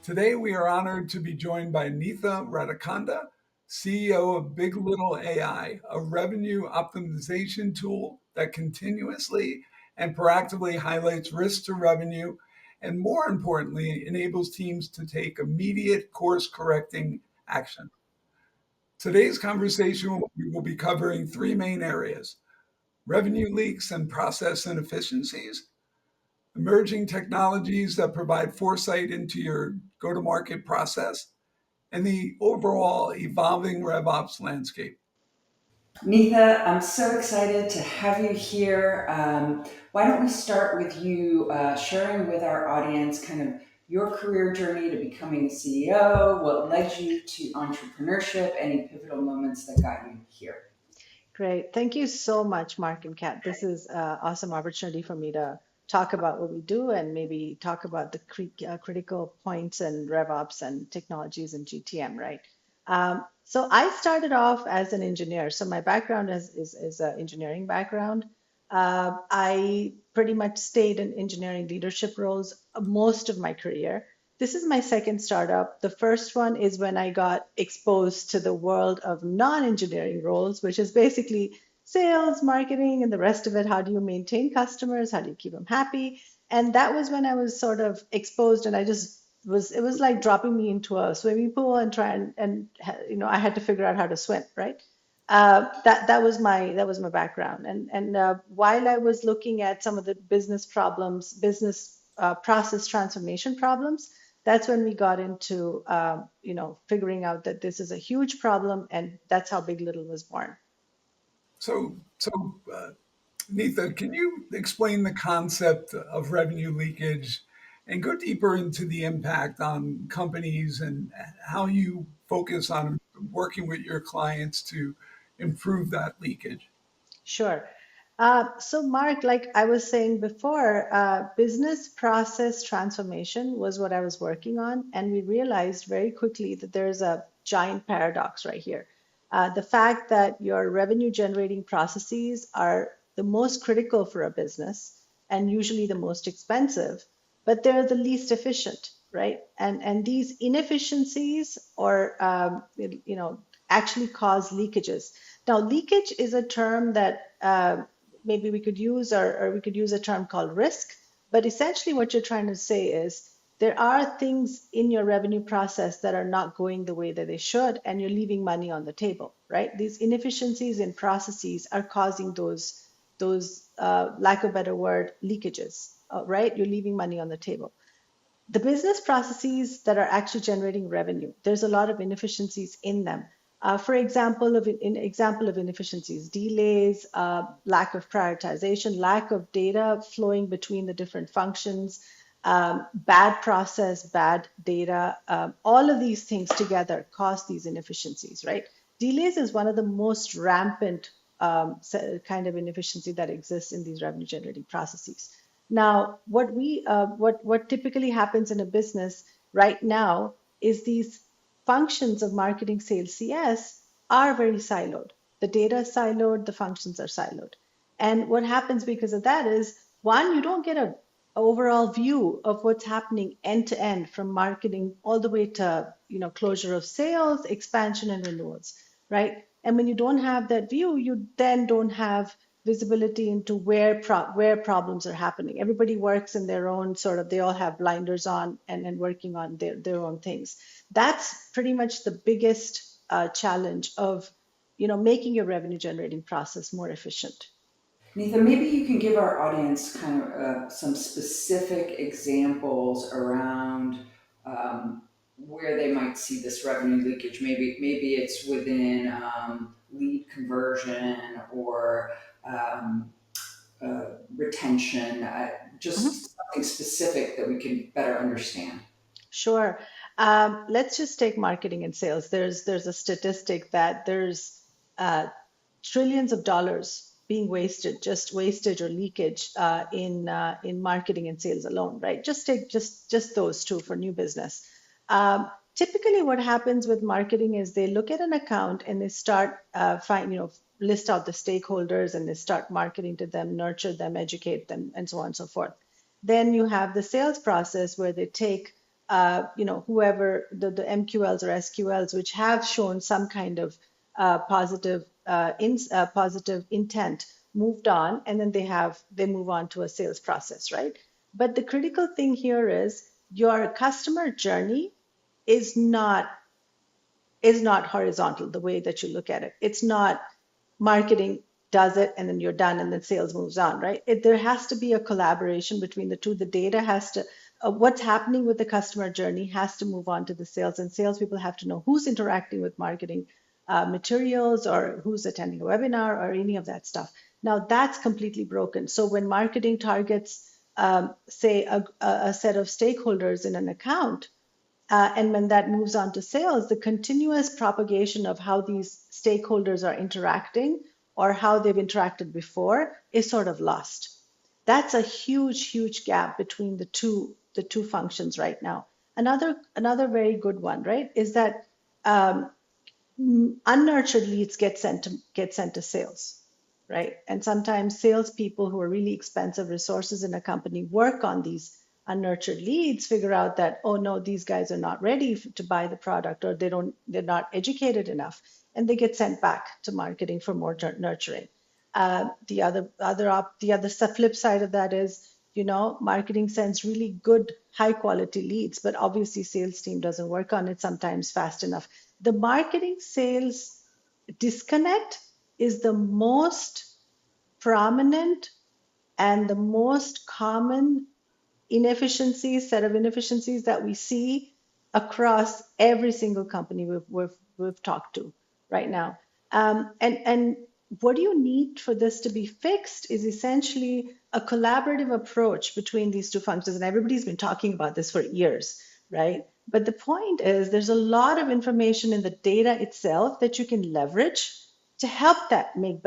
Today, we are honored to be joined by Neetha Ratakonda, CEO of BigLittle.ai, a revenue optimization tool that continuously and proactively highlights risks to revenue and, more importantly, enables teams to take immediate course correcting action. Today's conversation we will be covering three main areas: revenue leaks and process inefficiencies, emerging technologies that provide foresight into your go to market process, and the overall evolving RevOps landscape. Neetha, I'm so excited to have you here. Why don't we start with you sharing with our audience kind of your career journey to becoming a CEO, what led you to entrepreneurship, any pivotal moments that got you here? Great. Thank you so much, Mark and Kat. This is an awesome opportunity for me to talk about what we do and maybe talk about the critical points and RevOps and technologies in GTM, right? So I started off as an engineer. So my background is an engineering background. I pretty much stayed in engineering leadership roles most of my career. This is my second startup. The first one is when I got exposed to the world of non-engineering roles, which is basically sales, marketing, and the rest of it. How do you maintain customers? How do you keep them happy? And that was when I was sort of exposed, and it was like dropping me into a swimming pool and I had to figure out how to swim, right? That was my background. And while I was looking at some of the business process transformation problems, that's when we got into figuring out that this is a huge problem, and that's how Big Little was born. So, Neetha, can you explain the concept of revenue leakage and go deeper into the impact on companies and how you focus on working with your clients to improve that leakage? Sure. So, Mark, like I was saying before, business process transformation was what I was working on. And we realized very quickly that there's a giant paradox right here. The fact that your revenue generating processes are the most critical for a business and usually the most expensive, but they're the least efficient, right? And these inefficiencies actually cause leakages. Now, leakage is a term that maybe we could use, or we could use a term called risk. But essentially, what you're trying to say is there are things in your revenue process that are not going the way that they should, and you're leaving money on the table, right? These inefficiencies in processes are causing those lack of a better word, leakages, right? You're leaving money on the table. The business processes that are actually generating revenue, there's a lot of inefficiencies in them. For example, of inefficiencies, delays, lack of prioritization, lack of data flowing between the different functions, bad process, bad data, all of these things together cause these inefficiencies, right? Delays is one of the most rampant kind of inefficiency that exists in these revenue generating processes. Now, what typically happens in a business right now is these functions of marketing, sales, CS are very siloed. The data is siloed, the functions are siloed. And what happens because of that is, one, you don't get an overall view of what's happening end to end from marketing all the way to closure of sales, expansion, and renewals, right? And when you don't have that view, you then don't have visibility into where problems are happening. Everybody works in their own they all have blinders on and working on their own things. That's pretty much the biggest challenge of making your revenue generating process more efficient. Neetha, maybe you can give our audience kind of some specific examples around where they might see this revenue leakage. Maybe it's within lead conversion or retention. Just something specific that we can better understand. Sure. Let's just take marketing and sales. There's a statistic that there's trillions of dollars being wasted, just wastage or leakage in marketing and sales alone, right? Just take just those two for new business. Typically, what happens with marketing is they look at an account and they start list out the stakeholders and they start marketing to them, nurture them, educate them, and so on and so forth. Then you have the sales process where they take whoever the MQLs or SQLs, which have shown some kind of positive intent, moved on, and then they move on to a sales process, right? But the critical thing here is your customer journey is not horizontal the way that you look at it. It's not marketing does it and then you're done and then sales moves on, right? There has to be a collaboration between the two. The data has to, what's happening with the customer journey has to move on to the sales, and salespeople have to know who's interacting with marketing materials or who's attending a webinar or any of that stuff. Now that's completely broken. So when marketing targets, say, a set of stakeholders in an account, and when that moves on to sales, the continuous propagation of how these stakeholders are interacting or how they've interacted before is sort of lost. That's a huge, huge gap between the two functions right now. Another very good one, right, is that unnurtured leads get sent to sales, right? And sometimes salespeople who are really expensive resources in a company work on these unnurtured leads, figure out that, oh no, these guys are not ready to buy the product, or they're not educated enough, and they get sent back to marketing for more nurturing. The flip side of that is, marketing sends really good, high quality leads, but obviously sales team doesn't work on it sometimes fast enough. The marketing sales disconnect is the most prominent and the most common set of inefficiencies that we see across every single company we've talked to right now. And what you need for this to be fixed is essentially a collaborative approach between these two functions. And everybody's been talking about this for years, right? But the point is there's a lot of information in the data itself that you can leverage to help that make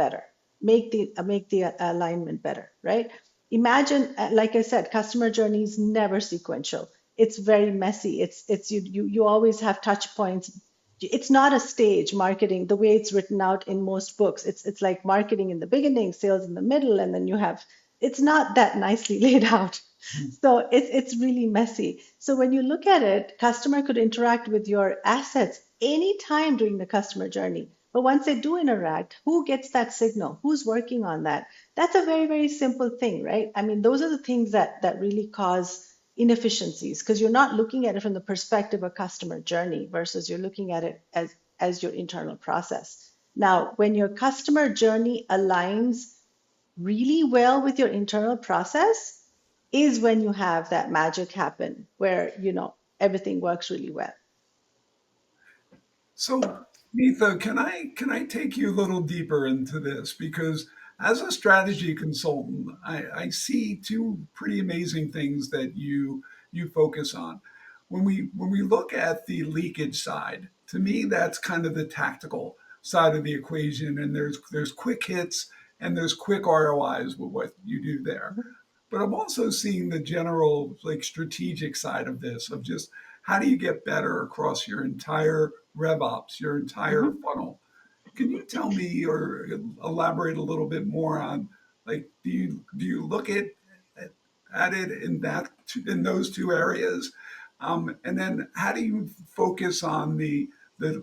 the alignment better, right? Imagine, like I said, customer journey is never sequential. It's very messy. It's you always have touch points. It's not a stage marketing the way it's written out in most books. It's like marketing in the beginning, sales in the middle, and then it's not that nicely laid out. So it's really messy. So when you look at it, customer could interact with your assets anytime during the customer journey. But once they do interact, who gets that signal? Who's working on that? That's a very, very simple thing, right? I mean, those are the things that really cause inefficiencies, because you're not looking at it from the perspective of customer journey versus you're looking at it as your internal process. Now, when your customer journey aligns really well with your internal process is when you have that magic happen where, everything works really well. So, Neetha, can I take you a little deeper into this? Because as a strategy consultant, I see two pretty amazing things that you focus on. When we look at the leakage side, to me, that's kind of the tactical side of the equation, and there's quick hits and there's quick ROIs with what you do there. But I'm also seeing the general, like, strategic side of this, of just how do you get better across your entire RevOps, your entire funnel. Can you tell me or elaborate a little bit more on, like, do you look at it in those two areas, and then how do you focus on the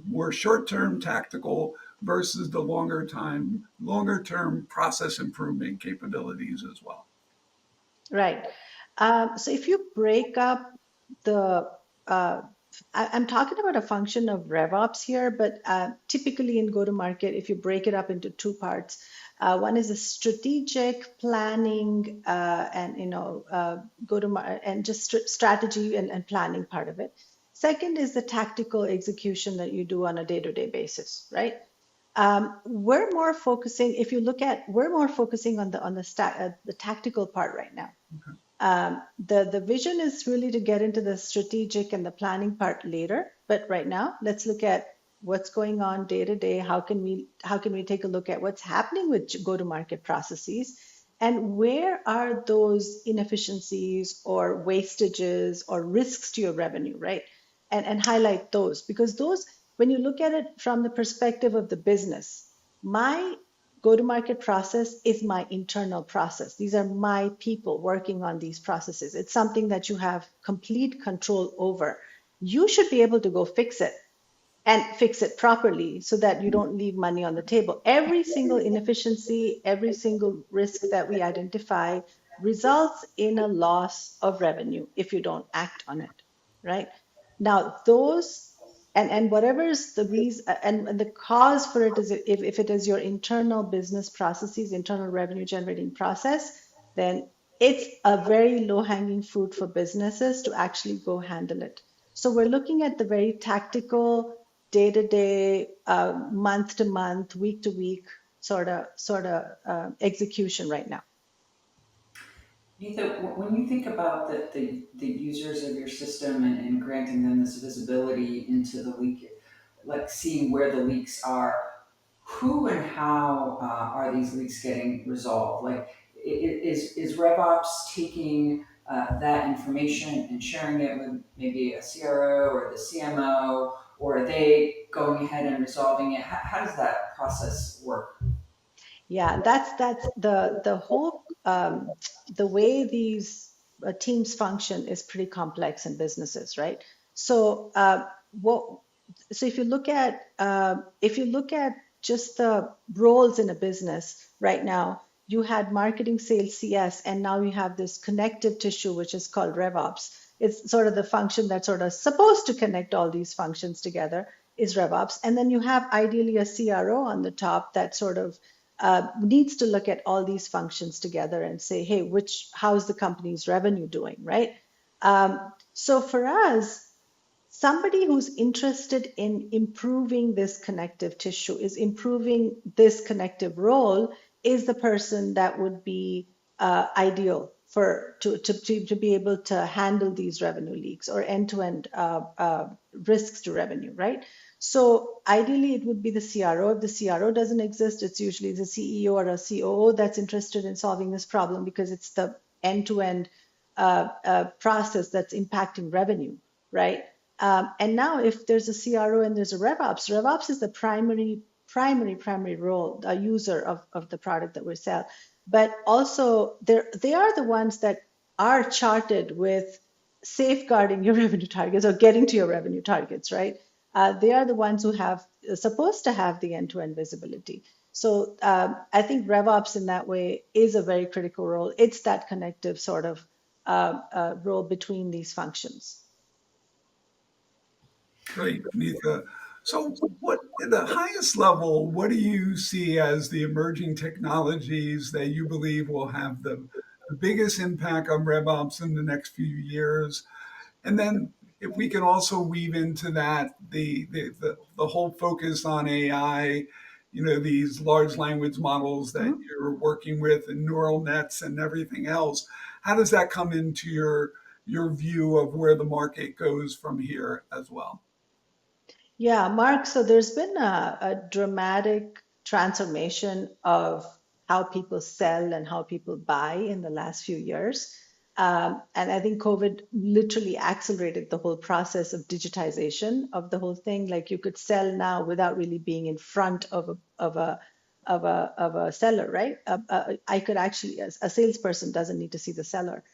more short term tactical versus the longer term process improvement capabilities as well? Right. So if you break up the, I'm talking about a function of RevOps here, but typically in go-to-market, if you break it up into two parts, one is a strategic planning and go-to-market and just strategy and planning part of it. Second is the tactical execution that you do on a day-to-day basis, right? We're more focusing. If you look at, we're more focusing on the tactical part right now. The vision is really to get into the strategic and the planning part later. But right now, let's look at what's going on day to day. How can we take a look at what's happening with go-to-market processes, and where are those inefficiencies or wastages or risks to your revenue, right? And highlight those, because those, when you look at it from the perspective of the business, my go-to-market process is my internal process. These are my people working on these processes. It's something that you have complete control over. You should be able to go fix it and fix it properly so that you don't leave money on the table. Every single inefficiency, every single risk that we identify results in a loss of revenue if you don't act on it, right? Now, those and whatever is the reason and the cause for it is if it is your internal business processes, internal revenue generating process, then it's a very low hanging fruit for businesses to actually go handle it. So we're looking at the very tactical, day to day, month to month, week to week sort of execution right now. Neetha, when you think about the users of your system and granting them this visibility into the leak, like seeing where the leaks are, who and how are these leaks getting resolved? Like, is RevOps taking that information and sharing it with maybe a CRO or the CMO, or are they going ahead and resolving it? How does that process work? Yeah, that's the whole the way these teams function is pretty complex in businesses, right? So what? So if you look at just the roles in a business right now, you had marketing, sales, CS, and now you have this connective tissue, which is called RevOps. It's sort of the function that's sort of supposed to connect all these functions together is RevOps, and then you have ideally a CRO on the top that sort of needs to look at all these functions together and say, hey, how's the company's revenue doing, right? So for us, somebody who's interested in improving this connective tissue, is improving this connective role, is the person that would be ideal to be able to handle these revenue leaks or end-to-end risks to revenue, right? So ideally, it would be the CRO. If the CRO doesn't exist, it's usually the CEO or a COO that's interested in solving this problem because it's the end-to-end process that's impacting revenue, right? And now, if there's a CRO and there's a RevOps is the primary role, a user of the product that we sell. But also, they are the ones that are charted with safeguarding your revenue targets or getting to your revenue targets, right? They are the ones who have supposed to have the end-to-end visibility. So I think RevOps in that way is a very critical role. It's that connective sort of role between these functions. Great, Neetha. So, what at the highest level, what do you see as the emerging technologies that you believe will have the biggest impact on RevOps in the next few years? And then, if we can also weave into that the whole focus on AI, these large language models that you're working with and neural nets and everything else, how does that come into your view of where the market goes from here as well? Yeah, Mark, so there's been a dramatic transformation of how people sell and how people buy in the last few years. And I think COVID literally accelerated the whole process of digitization of the whole thing. Like you could sell now without really being in front of a seller, right? I could actually, a salesperson doesn't need to see the seller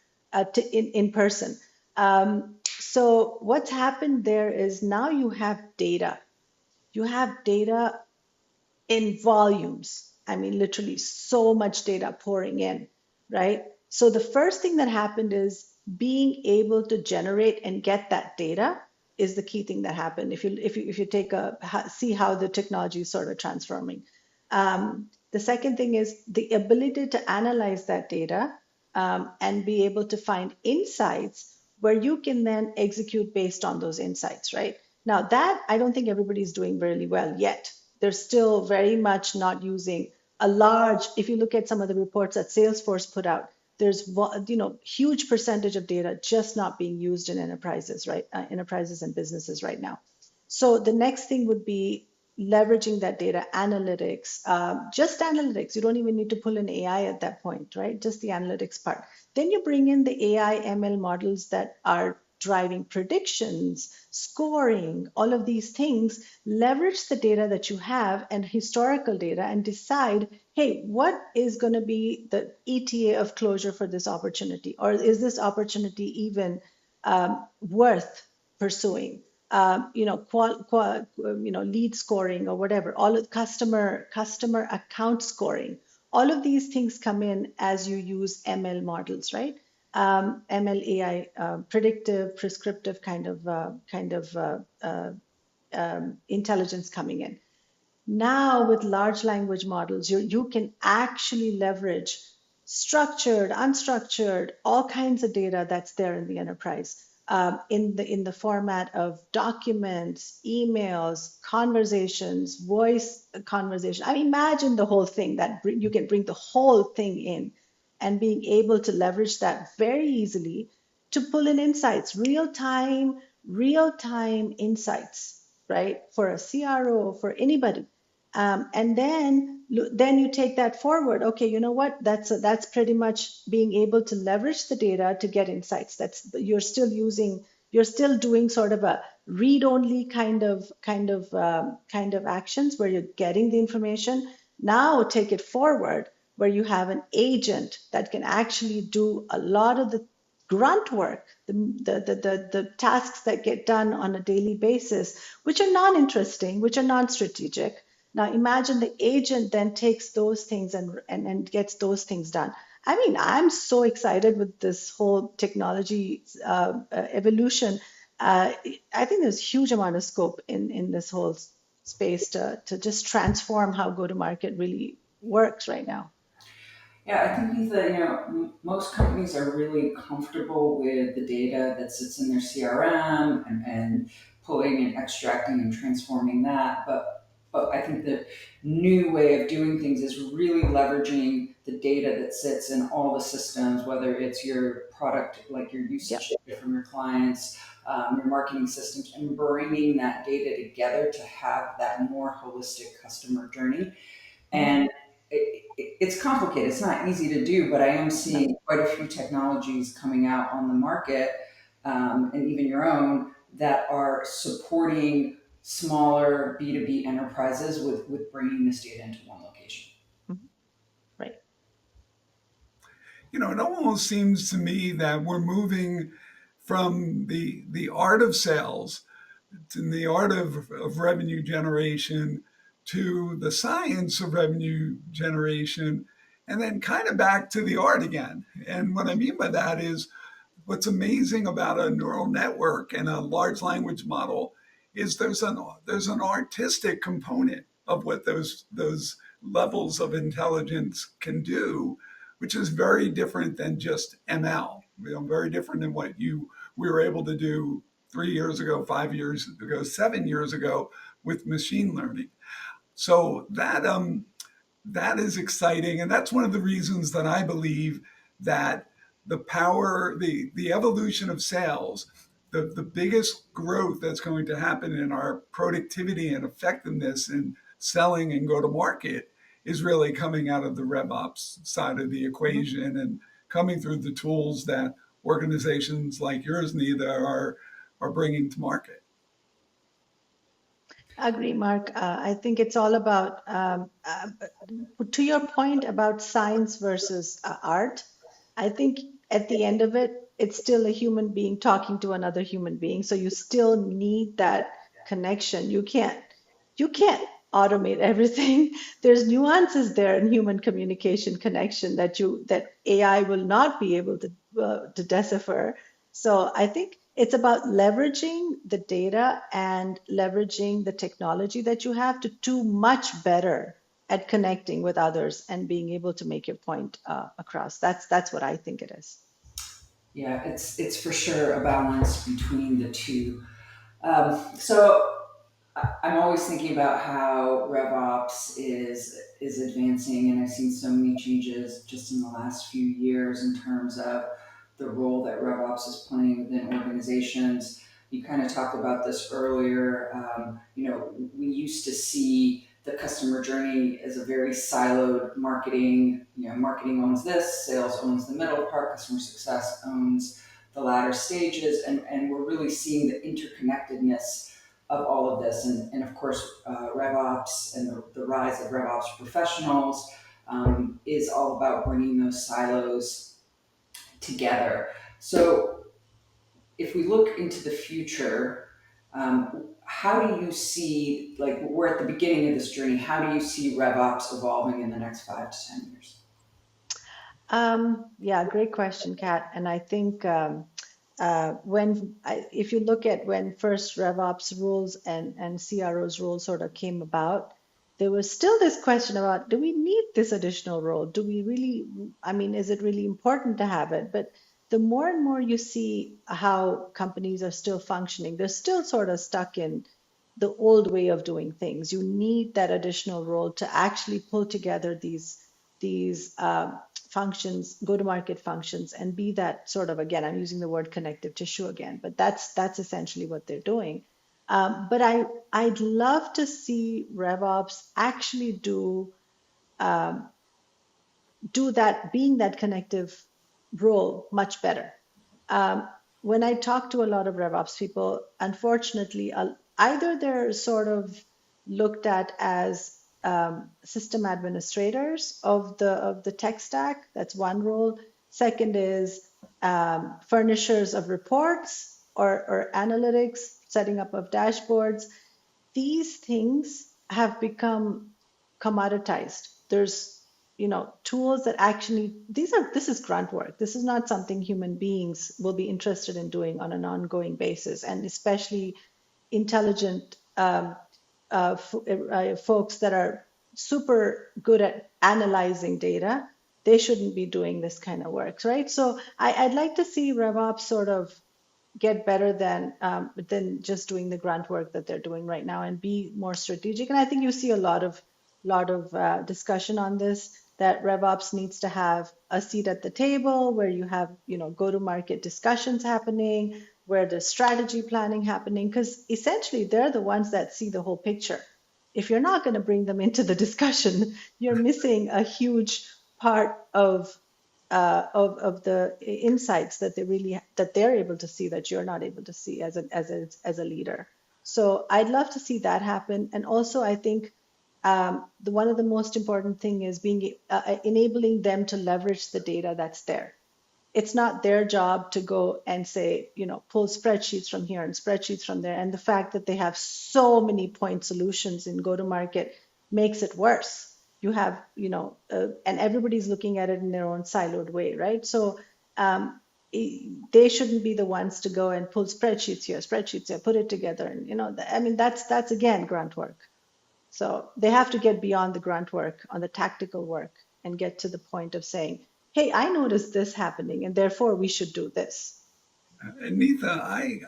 in person. So what's happened there is now you have data. You have data in volumes. I mean, literally so much data pouring in, right? So the first thing that happened is being able to generate and get that data is the key thing that happened. If you see how the technology is sort of transforming. The second thing is the ability to analyze that data and be able to find insights where you can then execute based on those insights, right? Now that I don't think everybody's doing really well yet. They're still very much not using a large, if you look at some of the reports that Salesforce put out, there's huge percentage of data just not being used in enterprises, right? Enterprises and businesses right now. So the next thing would be leveraging that data analytics, just analytics. You don't even need to pull in AI at that point, right? Just the analytics part. Then you bring in the AI ML models that are driving predictions, scoring, all of these things, leverage the data that you have and historical data and decide, hey, hey, what is going to be the ETA of closure for this opportunity? Or is this opportunity even worth pursuing? Lead scoring or whatever, all of customer account scoring, all of these things come in as you use ML models, right? ML AI, predictive, prescriptive intelligence coming in. Now, with large language models, you can actually leverage structured, unstructured, all kinds of data that's there in the enterprise, in the format of documents, emails, conversations, voice conversation. I mean, imagine the whole thing that you can bring the whole thing in, and being able to leverage that very easily to pull in insights, real time insights, right? For a CRO, for anybody. And then you take that forward. Okay, you know what? That's pretty much being able to leverage the data to get insights. You're still doing sort of a read-only kind of actions where you're getting the information. Now take it forward where you have an agent that can actually do a lot of the grunt work, the tasks that get done on a daily basis, which are non-interesting, which are non-strategic. Now imagine the agent then takes those things and gets those things done. I mean, I'm so excited with this whole technology evolution. I think there's a huge amount of scope in this whole space to just transform how go-to-market really works right now. Yeah, I think that most companies are really comfortable with the data that sits in their CRM and pulling and extracting and transforming that. But I think the new way of doing things is really leveraging the data that sits in all the systems, whether it's your product, like your Yep. usage data from your clients, your marketing systems, and bringing that data together to have that more holistic customer journey. Mhm. And it's complicated. It's not easy to do, but I am No. seeing quite a few technologies coming out on the market, and even your own, that are supporting smaller B2B enterprises with bringing this data into one location. Mhm. Right. It almost seems to me that we're moving from the art of sales to the art of revenue generation to the science of revenue generation, and then kind of back to the art again. And what I mean by that is what's amazing about a neural network and a large language model is there's an artistic component of what those levels of intelligence can do, which is very different than just ML. Very different than what we were able to do 3 years ago, 5 years ago, 7 years ago with machine learning. So that is exciting, and that's one of the reasons that I believe that the evolution of sales, the biggest growth that's going to happen in our productivity and effectiveness in selling and go to market is really coming out of the RevOps side of the Mhm. equation and coming through the tools that organizations like yours, Neither, are bringing to market. Agree, Mark. I think it's all about, to your point about science versus art. I think at the end of it, it's still a human being talking to another human being. So you still need that connection. You can't automate everything. There's nuances there in human communication connection that AI will not be able to decipher. So I think it's about leveraging the data and leveraging the technology that you have to do much better at connecting with others and being able to make your point across. That's what I think it is. Yeah, it's for sure a balance between the two. So I'm always thinking about how RevOps is advancing, and I've seen so many changes just in the last few years in terms of the role that RevOps is playing within organizations. You kind of talked about this earlier. We used to see the customer journey as a very siloed marketing. Marketing owns this, sales owns the middle part, customer success owns the latter stages, and we're really seeing the interconnectedness of all of this. And of course, RevOps and the rise of RevOps professionals is all about bringing those silos together. So if we look into the future, how do you see, like we're at the beginning of this journey, how do you see RevOps evolving in the next 5 to 10 years? Yeah, great question, Kat. And I think if you look at when first RevOps rules and CRO's rules sort of came about, there was still this question about, do we need this additional role? Do we really, I mean, is it really important to have it? But the more and more you see how companies are still functioning, they're still sort of stuck in the old way of doing things. You need that additional role to actually pull together these functions, go-to-market functions, and be that sort of, again, I'm using the word connective tissue again, but that's essentially what they're doing. But I'd love to see RevOps actually um, do that, being that connective role much better. Um, when I talk to a lot of RevOps people, unfortunately, either they're sort of looked at as system administrators of the tech stack. That's one role. Second is furnishers of reports or analytics, setting up of dashboards. These things have become commoditized. There's tools that actually this is grunt work. This is not something human beings will be interested in doing on an ongoing basis, and especially intelligent folks that are super good at analyzing data. They shouldn't be doing this kind of work, right? So I'd like to see RevOps sort of get better than just doing the grunt work that they're doing right now and be more strategic. And I think you see a lot of discussion on this, that RevOps needs to have a seat at the table where you have go-to-market discussions happening, where there's strategy planning happening, because essentially they're the ones that see the whole picture. If you're not going to bring them into the discussion, you're missing a huge part of the insights that they're able to see that you're not able to see as a leader. So I'd love to see that happen. And also, I think one of the most important thing is enabling them to leverage the data that's there. It's not their job to go and say, pull spreadsheets from here and spreadsheets from there. And the fact that they have so many point solutions in go-to-market makes it worse. You have, and everybody's looking at it in their own siloed way, right? So they shouldn't be the ones to go and pull spreadsheets here, put it together. And, that's again, grunt work. So they have to get beyond the grunt work on the tactical work and get to the point of saying, hey, I noticed this happening, and therefore we should do this. And Neetha,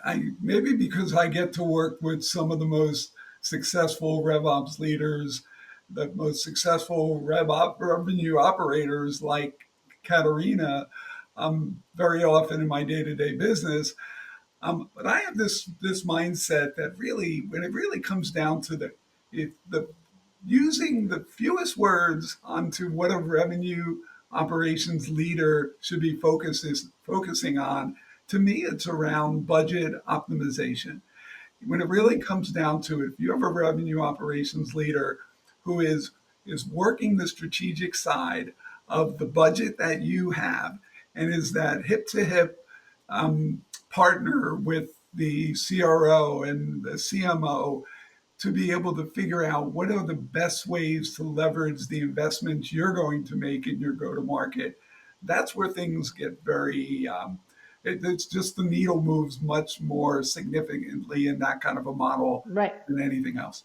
I maybe because I get to work with some of the most successful RevOps leaders, the most successful revenue operators like Katerina, very often in my day-to-day business. But I have this mindset that really, when it really comes down to the using the fewest words onto what a revenue operations leader should be focusing on, to me, it's around budget optimization. When it really comes down to it, if you have a revenue operations leader who is working the strategic side of the budget that you have and is that hip to hip partner with the CRO and the CMO to be able to figure out what are the best ways to leverage the investments you're going to make in your go to market. That's where things get very, it's just the needle moves much more significantly in that kind of a model Right. than anything else.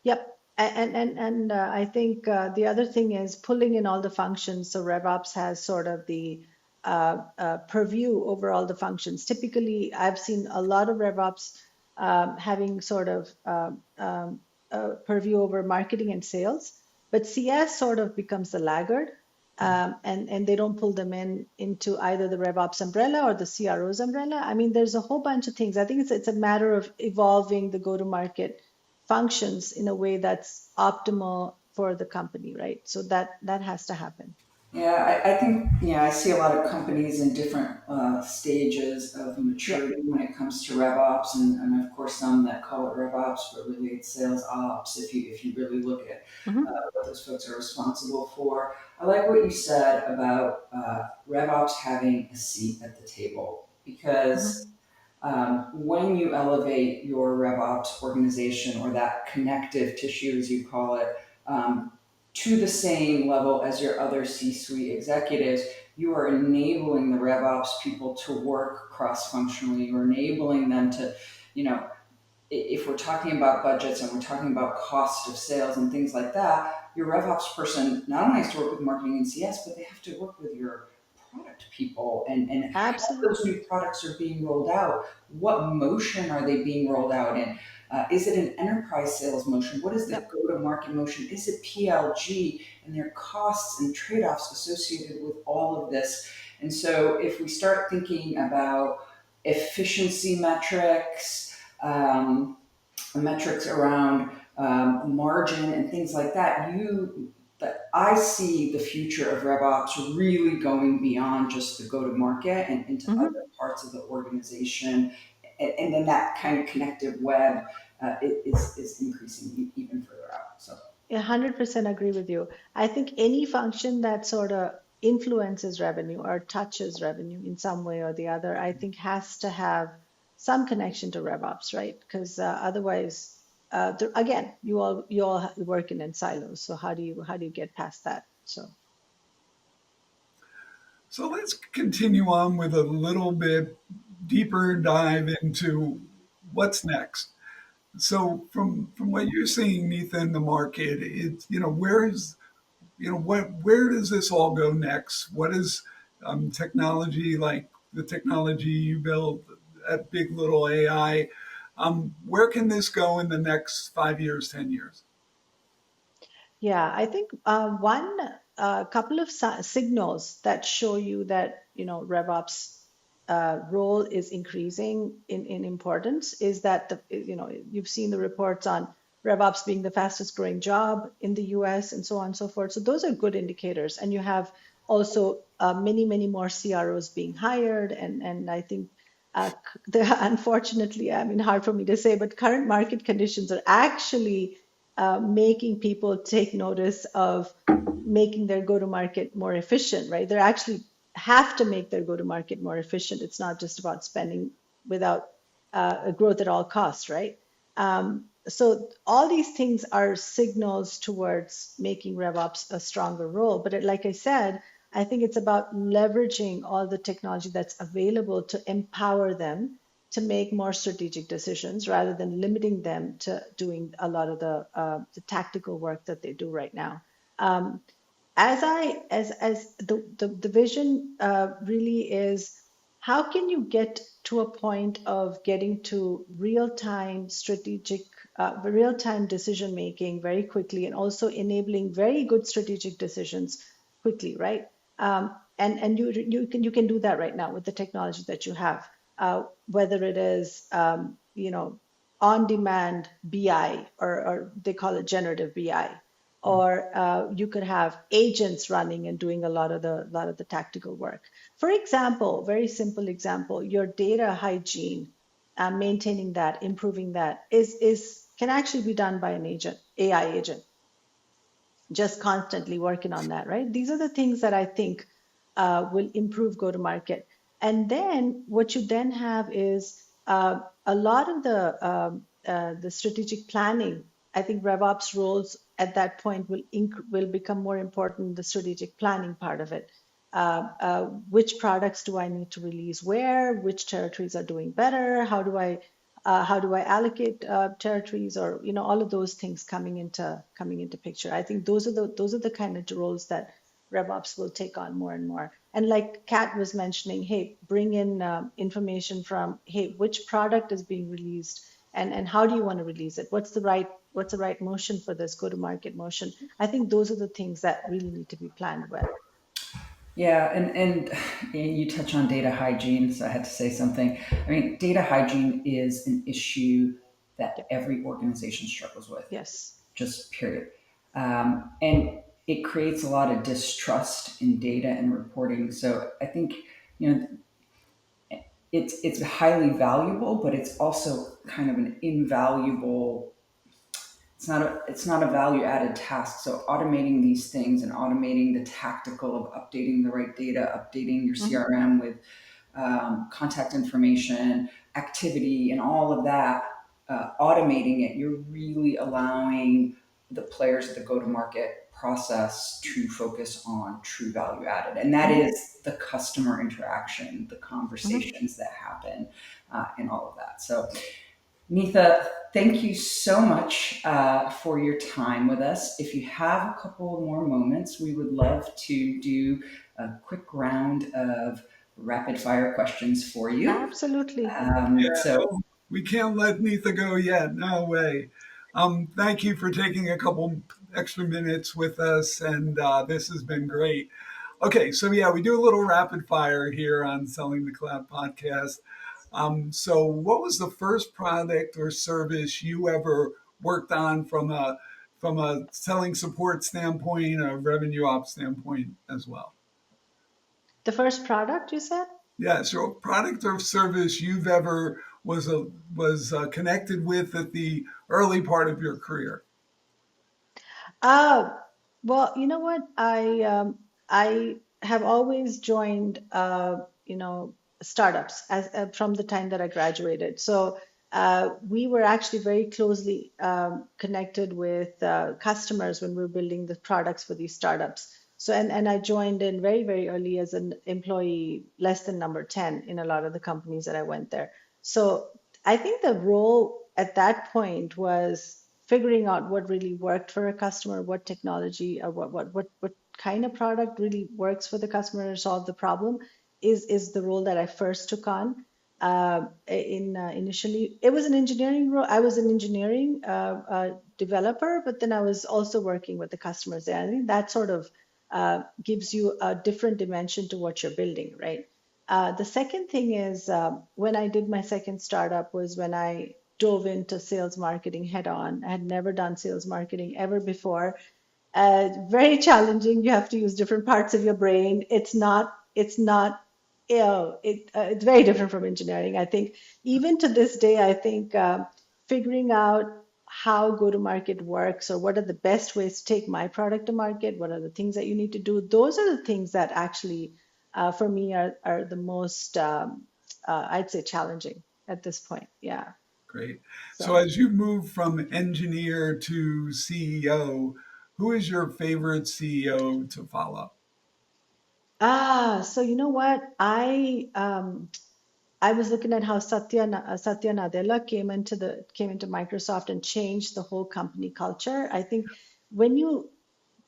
Yep. And I think the other thing is pulling in all the functions. So RevOps has sort of the purview over all the functions. Typically, I've seen a lot of RevOps having sort of purview over marketing and sales, but CS sort of becomes the laggard. And they don't pull them into either the RevOps umbrella or the CRO's umbrella. I mean, there's a whole bunch of things. I think it's a matter of evolving the go-to-market functions in a way that's optimal for the company, right? So that has to happen. Yeah, I think, I see a lot of companies in different stages of Yeah. maturity when it comes to RevOps, and of course some that call it RevOps, but really it's sales ops if you really look at Hmm. what those folks are responsible for. I like what you said about RevOps having a seat at the table because Hmm. when you elevate your RevOps organization or that connective tissue, as you call it, to the same level as your other C suite executives, you are enabling the RevOps people to work cross functionally. You're enabling them to, you know, if we're talking about budgets and we're talking about cost of sales and things like that, your RevOps person not only has to work with marketing and CS, but they have to work with your product people and how those Absolutely. new products are being rolled out. What motion are they being rolled out in? Is it an enterprise sales motion? What is the Yep. go to market motion? Is it PLG? And there are costs and trade offs associated with all of this. And so if we start thinking about efficiency metrics, metrics around margin and things like that, that I see the future of RevOps really going beyond just the go-to-market and into other Hmm. parts of the organization, and then that kind of connective web is increasing even further out. So 100% agree with you. I think any function that sort of influences revenue or touches revenue in some way or the other, I think has to have some connection to RevOps, right? Because otherwise, again, you all working in silos. So how do you get past that? So So let's continue on with a little bit deeper dive into what's next. So from what you're seeing, Neetha, in the market, it's where's where does this all go next? What is technology like the technology you built at Big Little AI? Where can this go in the next 5 years, 10 years? yeah, I think one couple of signals that show you that RevOps role is increasing in importance is that you've seen the reports on RevOps being the fastest growing job in the US and so on and so forth. So those are good indicators, and you have also many more CROs being hired, and I think. Unfortunately, I mean, hard for me to say, but current market conditions are actually making people take notice of making their go to market more efficient, right? They actually have to make their go to market more efficient. It's not just about spending without growth at all costs, right? So all these things are signals towards making RevOps a stronger role. But like I said, I think it's about leveraging all the technology that's available to empower them to make more strategic decisions rather than limiting them to doing a lot of the tactical work that they do right now. Um, as the vision really is, how can you get to a point of getting to real time decision making very quickly, and also enabling very good strategic decisions quickly, right? And you can do that right now with the technology that you have, whether it is on demand BI, or they call it generative BI, or you could have agents running and doing a lot of the tactical work. For example, very simple example, your data hygiene, maintaining that, improving that is can actually be done by an agent, AI agent, just constantly working on that, right? These are the things that I think will improve go to market. And then what you then have is a lot of the strategic planning. I think RevOps roles at that point will become more important. The strategic planning part of it. Which products do I need to release where? Which territories are doing better? How do I allocate territories, or all of those things coming into picture. I think those are the kind of roles that RevOps will take on more and more. And like Kat was mentioning, hey, bring in information from, hey, which product is being released, and how do you want to release it? What's the right motion for this go to market motion? I think those are the things that really need to be planned well. yeah, and you touch on data hygiene, so I had to say something. I mean, data hygiene is an issue that Yep. every organization struggles with, Yes. just period. And it creates a lot of distrust in data and reporting. So I think, you know, it's highly valuable, but it's also kind of an invaluable, it's not a value added task. So automating these things and automating the tactical of updating the right data, updating your Mhm. CRM with contact information, activity, and all of that, automating it, you're really allowing the players at the go to market process to focus on true value added. And that Mhm. is the customer interaction, the Mhm. conversations that happen, and all of that. So, Neetha, thank you so much for your time with us. If you have a couple more moments, we would love to do a quick round of rapid fire questions for you. Absolutely. Yeah, So, no, we can't let Neetha go yet. No way. Thank you for taking a couple extra minutes with us, and this has been great. Okay, so yeah, we do a little rapid fire here on Selling the Cloud podcast. So, what was the first product or service you ever worked on from a selling support standpoint, a revenue ops standpoint as well? The first product you said? Yeah, so product or service you've ever was connected with at the early part of your career. Uh, well, you know what? I have always joined startups as from the time that I graduated. So we were actually very closely connected with customers when we were building the products for these startups. So and I joined in very, very early as an employee, less than number 10 in a lot of the companies that I went there. So I think the role at that point was figuring out what really worked for a customer, what technology or what kind of product really works for the customer to solve the problem is the role that I first took on. In Initially, it was an engineering role. I was an engineering developer, but then I was also working with the customers there. I think that sort of gives you a different dimension to what you're building, right? The second thing is when I did my second startup was when I dove into sales marketing head on. I had never done sales marketing ever before. Very challenging. You have to use different parts of your brain. It's not, it's very different from engineering. I think even to this day, I think figuring out how go to market works or what are the best ways to take my product to market, what are the things that you need to do, those are the things that actually, for me, are the most, I'd say, challenging at this point. Yeah. Great. So So. as you move from engineer to CEO, who is your favorite CEO to follow? So you know what? I was looking at how Satya Nadella came into Microsoft and changed the whole company culture. I think when you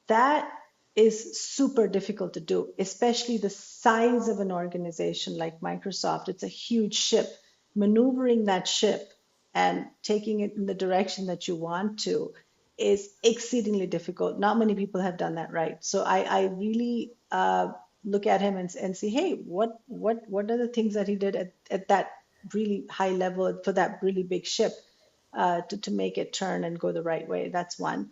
that is super difficult to do, especially the size of an organization like Microsoft. It's a huge ship. Maneuvering that ship and taking it in the direction that you want to is exceedingly difficult. Not many people have done that right. So I really look at him and say, hey, what are the things that he did at that really high level for that really big ship to make it turn and go the right way? That's one.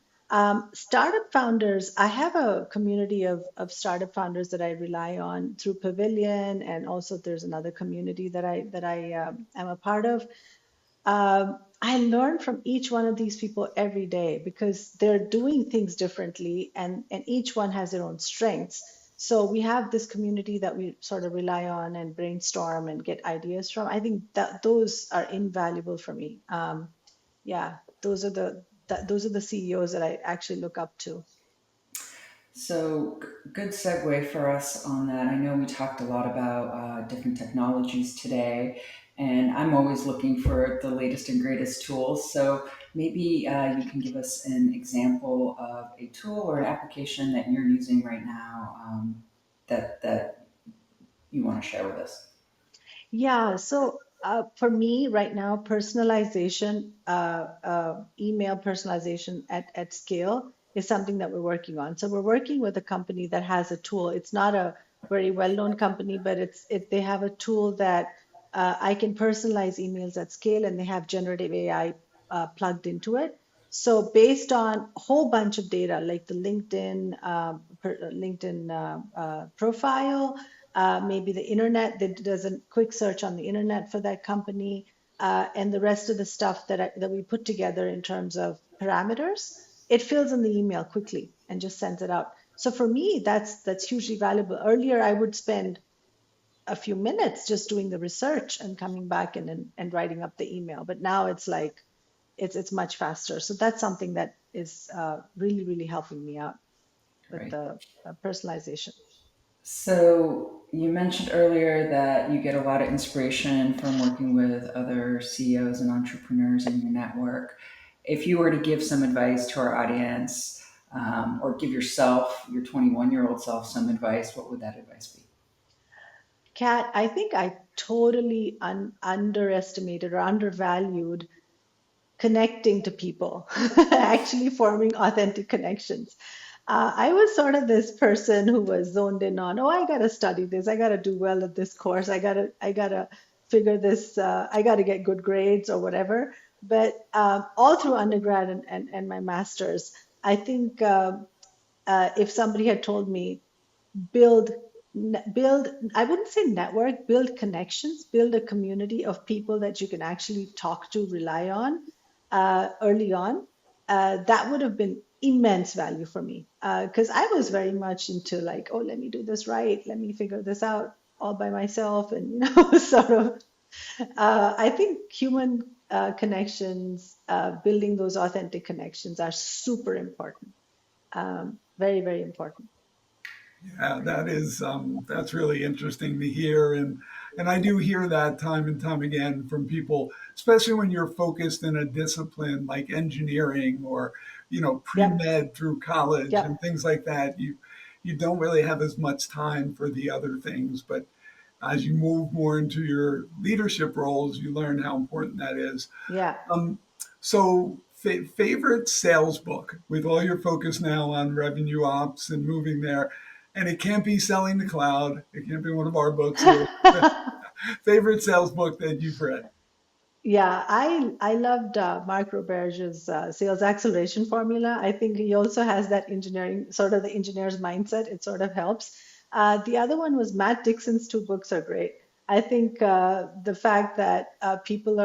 Startup founders, I have a community of startup founders that I rely on through Pavilion, and also there's another community that I am a part of. I learn from each one of these people every day because they're doing things differently, and each one has their own strengths. So we have this community that we sort of rely on and brainstorm and get ideas from. I think that those are invaluable for me. Yeah, those are the CEOs that I actually look up to. good segue for us on that. I know we talked a lot about different technologies today, and I'm always looking for the latest and greatest tools. So maybe you can give us an example of a tool or an application that you're using right now, that you want to share with us. Yeah, so for me right now, personalization, email personalization at scale is something that we're working on. So we're working with a company that has a tool. It's not a very well-known company, but they have a tool that I can personalize emails at scale, and they have generative AI plugged into it. So based on a whole bunch of data, like the LinkedIn profile, maybe the internet, that does a quick search on the internet for that company, and the rest of the stuff that we put together in terms of parameters, it fills in the email quickly and just sends it out. So for me, that's hugely valuable. Earlier, I would spend a few minutes just doing the research and coming back and writing up the email. But now it's like it's much faster. So that's something that is really, really helping me out with Right. the personalization. So you mentioned earlier that you get a lot of inspiration from working with other CEOs and entrepreneurs in your network. If you were to give some advice to our audience, or give yourself, your 21-year-old self, some advice, what would that advice be? Kat, I think I totally underestimated or undervalued connecting to people, actually forming authentic connections. I was sort of this person who was zoned in on, oh, I gotta study this, I gotta do well at this course, I gotta figure this, I gotta get good grades or whatever. But all through undergrad and my master's, I think if somebody had told me build build, I wouldn't say network, build connections, build a community of people that you can actually talk to, rely on early on, that would have been immense value for me, because I was very much into like, oh, let me do this right, let me figure this out all by myself, and sort of I think human connections, building those authentic connections are super important, very, very important. Yeah, that's really interesting to hear, and I do hear that time and time again from people, especially when you're focused in a discipline like engineering or Yep, pre-med through college and yep. things like that. You don't really have as much time for the other things, but as you move more into your leadership roles, you learn how important that is. Yeah. Um, so, favorite sales book with all your focus now on revenue ops and moving there, and it can't be selling the cloud. It can't be one of our books here. Favorite sales book that you've read? Yeah, I loved Mark Roberge's sales acceleration formula. I think he also has that engineering, sort of the engineer's mindset. It sort of helps. The other one was Matt Dixon's two books are great. I think the fact that people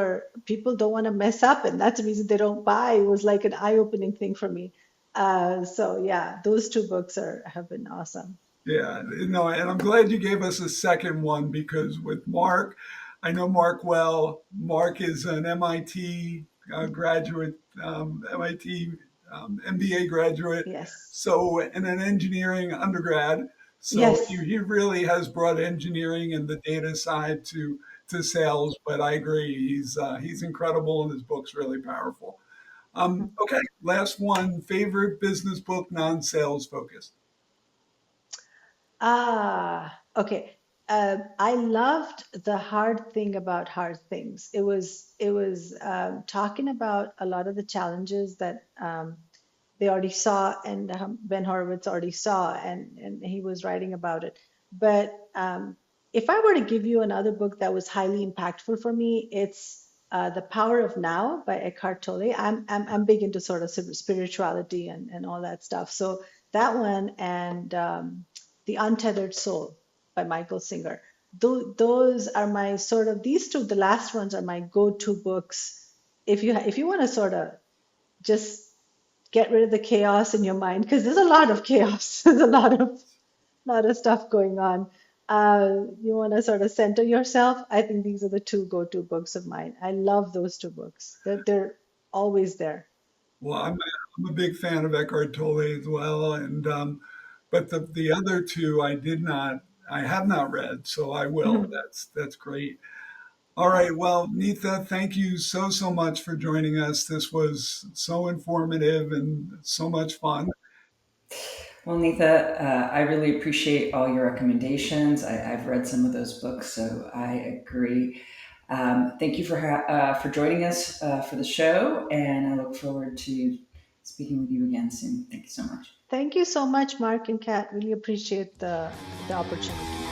don't want to mess up, and that's the reason they don't buy, was like an eye-opening thing for me. So yeah, those two books are have been awesome. Yeah, no, and I'm glad you gave us a second one because with Mark, I know Mark well. Mark is an MIT graduate, MIT MBA graduate, Yes, so and an engineering undergrad. So yes. he really has brought engineering and the data side to sales. But I agree, he's incredible and his book's really powerful. Okay, last one. Favorite business book, non-sales focused. Okay. I loved the hard thing about hard things. It was talking about a lot of the challenges that they already saw, and Ben Horowitz already saw, and he was writing about it. But if I were to give you another book that was highly impactful for me, it's The Power of Now by Eckhart Tolle. I'm big into sort of spirituality and all that stuff. So that one and The Untethered Soul by Michael Singer. Those are my sort of, these two, the last ones are my go-to books. If you want to sort of just get rid of the chaos in your mind, because there's a lot of chaos. There's a lot of stuff going on. You want to sort of center yourself. I think these are the two go-to books of mine. I love those two books. They're always there. Well, I'm a big fan of Eckhart Tolle as well, and but the other two I have not read, so I will. Mhm. That's great. All Yeah. right, well, Neetha, thank you so much for joining us. This was so informative and so much fun. Well, Neetha, I really appreciate all your recommendations. I've read some of those books, so I agree. Thank you for joining us for the show, and I look forward to speaking with you again soon. Thank you so much. Thank you so much, Mark and Kat. Really appreciate the opportunity.